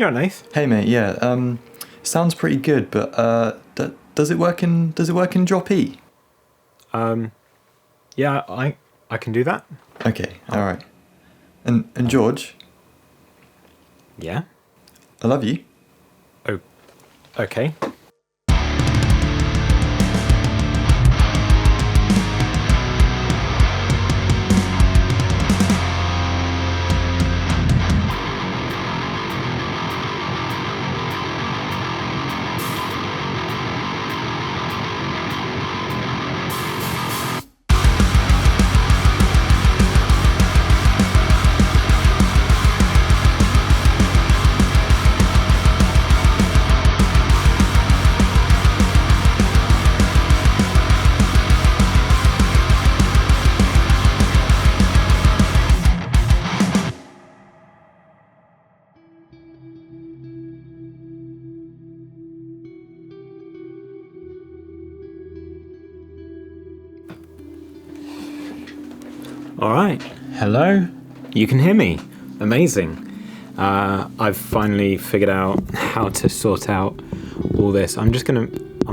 You're right, Nath. Hey mate, yeah. Sounds pretty good, but does it work in drop E? Yeah, I can do that. Okay, all right. And George, Yeah. I love you. Oh, okay. All right. Hello. You can hear me. Amazing. I've finally figured out how to sort out all this. I'm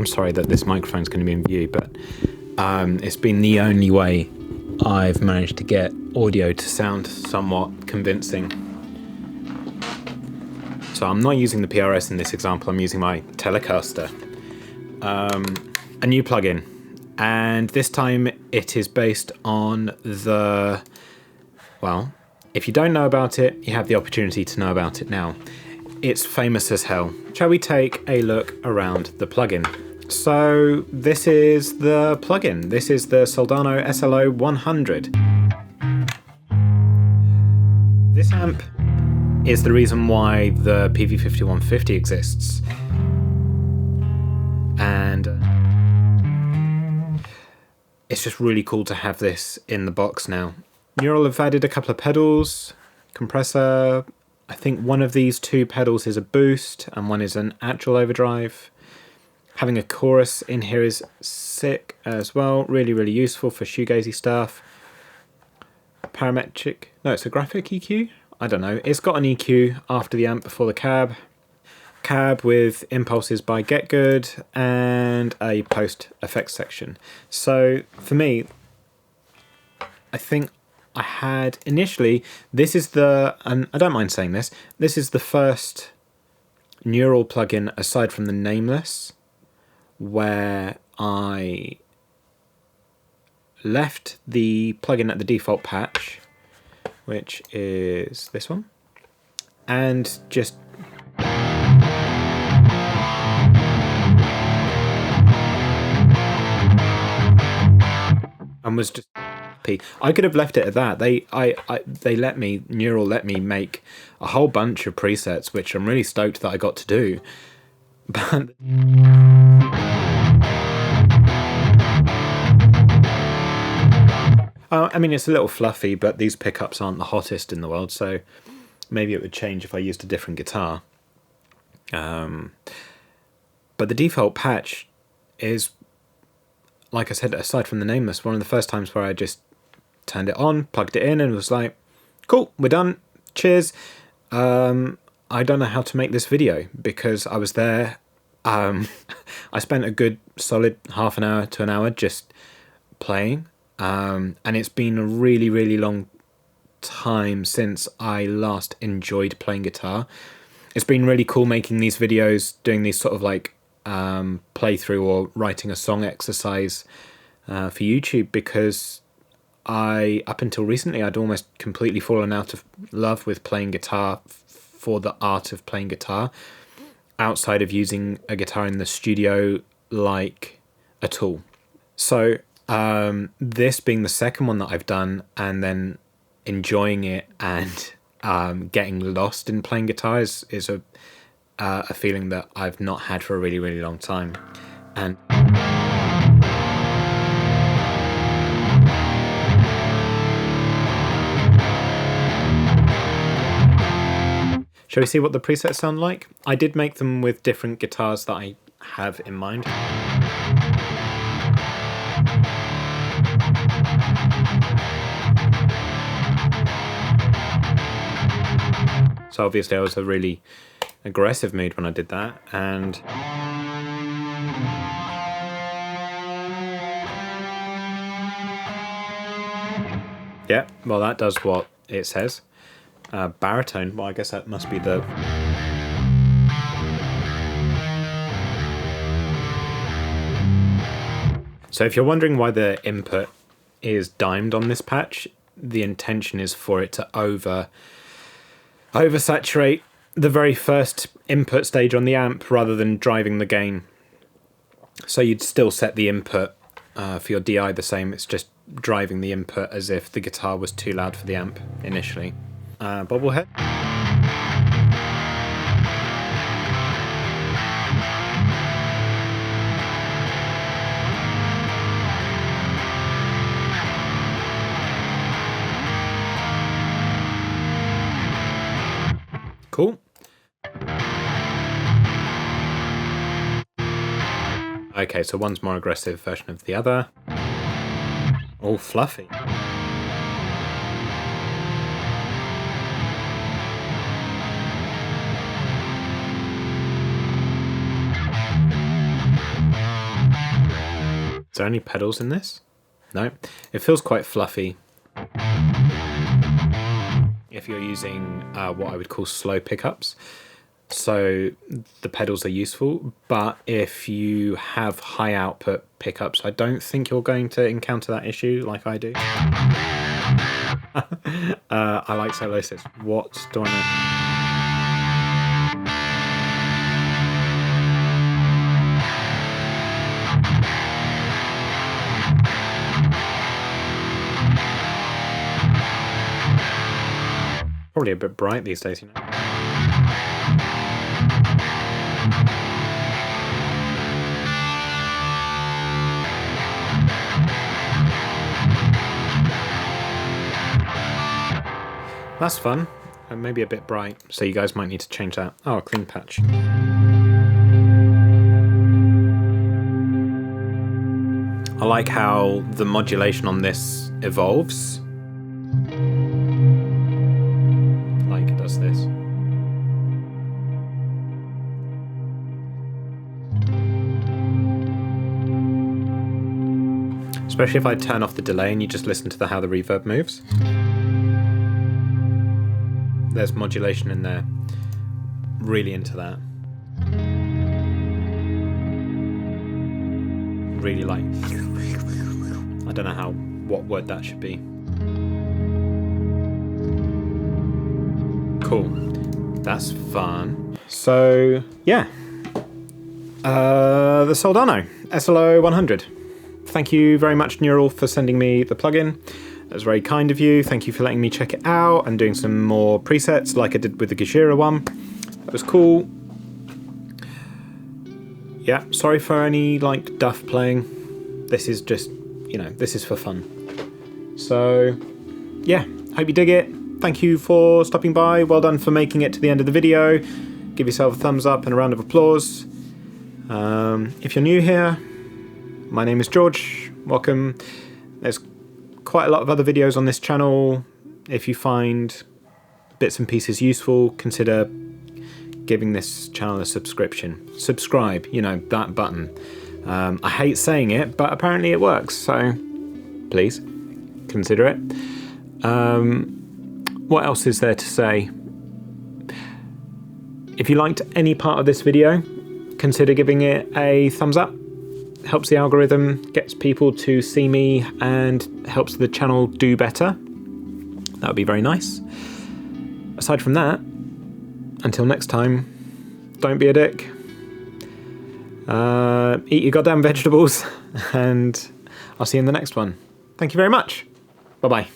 sorry that this microphone's going to be in view, but it's been the only way I've managed to get audio to sound somewhat convincing. So I'm not using the PRS in this example. I'm using my Telecaster, a new plugin. And this time it is based on well, if you don't know about it, you have the opportunity to know about it now. It's famous as hell. Shall we take a look around the plugin? So this is the plugin. This is the Soldano SLO100. This amp is the reason why the PV5150 exists. And it's just really cool to have this in the box now. Neural have added a couple of pedals, compressor. I think one of these two pedals is a boost and one is an actual overdrive. Having a chorus in here is sick as well. Really, really useful for shoegazy stuff. Parametric, no, it's a graphic EQ? I don't know. It's got an EQ after the amp before the cab. Cab with impulses by Get Good and a post effects section. So for me, I think I had initially, this is and I don't mind saying this is the first Neural plugin aside from the Nameless where I left the plugin at the default patch, which is this one, and just and was just happy. I could have left it at that. Neural let me make a whole bunch of presets, which I'm really stoked that I got to do. But I mean, it's a little fluffy, but these pickups aren't the hottest in the world, so maybe it would change if I used a different guitar. But the default patch is, like I said, aside from the Nameless, one of the first times where I just turned it on, plugged it in, and was like, cool, we're done, cheers. I don't know how to make this video because I was there. I spent a good solid half an hour to an hour just playing, and it's been a really, really long time since I last enjoyed playing guitar. It's been really cool making these videos, doing these sort of like playthrough or writing a song exercise for YouTube, because up until recently I'd almost completely fallen out of love with playing guitar for the art of playing guitar outside of using a guitar in the studio like a tool. So this being the second one that I've done and then enjoying it and getting lost in playing guitar is a feeling that I've not had for a really, really long time. And shall we see what the presets sound like? I did make them with different guitars that I have in mind. So obviously I was a really aggressive mood when I did that, and yeah, well that does what it says. Baritone, well I guess that must be the... So if you're wondering why the input is dimed on this patch, the intention is for it to oversaturate the very first input stage on the amp rather than driving the gain. So you'd still set the input for your DI the same, it's just driving the input as if the guitar was too loud for the amp initially. Bobblehead. Cool. Okay, so one's more aggressive version of the other. All fluffy. Is there any pedals in this? No. It feels quite fluffy. If you're using what I would call slow pickups. So the pedals are useful, but if you have high output pickups, I don't think you're going to encounter that issue like I do. I like solo assist. What do I know? Probably a bit bright these days, you know. That's fun, and maybe a bit bright, so you guys might need to change that. Oh, a clean patch. I like how the modulation on this evolves. Like it does this. Especially if I turn off the delay and you just listen to how the reverb moves. There's modulation in there. Really into that. Really like... I don't know what word that should be. Cool. That's fun. So, yeah. The Soldano SLO100. Thank you very much, Neural, for sending me the plugin. That was very kind of you. Thank you for letting me check it out and doing some more presets like I did with the Gajira one. That was cool. Yeah, sorry for any like duff playing. This is just, you know, this is for fun. So, yeah, hope you dig it. Thank you for stopping by. Well done for making it to the end of the video. Give yourself a thumbs up and a round of applause. If you're new here, my name is George. Welcome. There's quite a lot of other videos on this channel. If you find bits and pieces useful, consider giving this channel a subscription. Subscribe, you know, that button. I hate saying it, but apparently it works, so please consider it. What else is there to say? If you liked any part of this video, consider giving it a thumbs up. Helps the algorithm, gets people to see me, and helps the channel do better. That would be very nice. Aside from that, until next time, don't be a dick. Eat your goddamn vegetables, and I'll see you in the next one. Thank you very much. Bye-bye.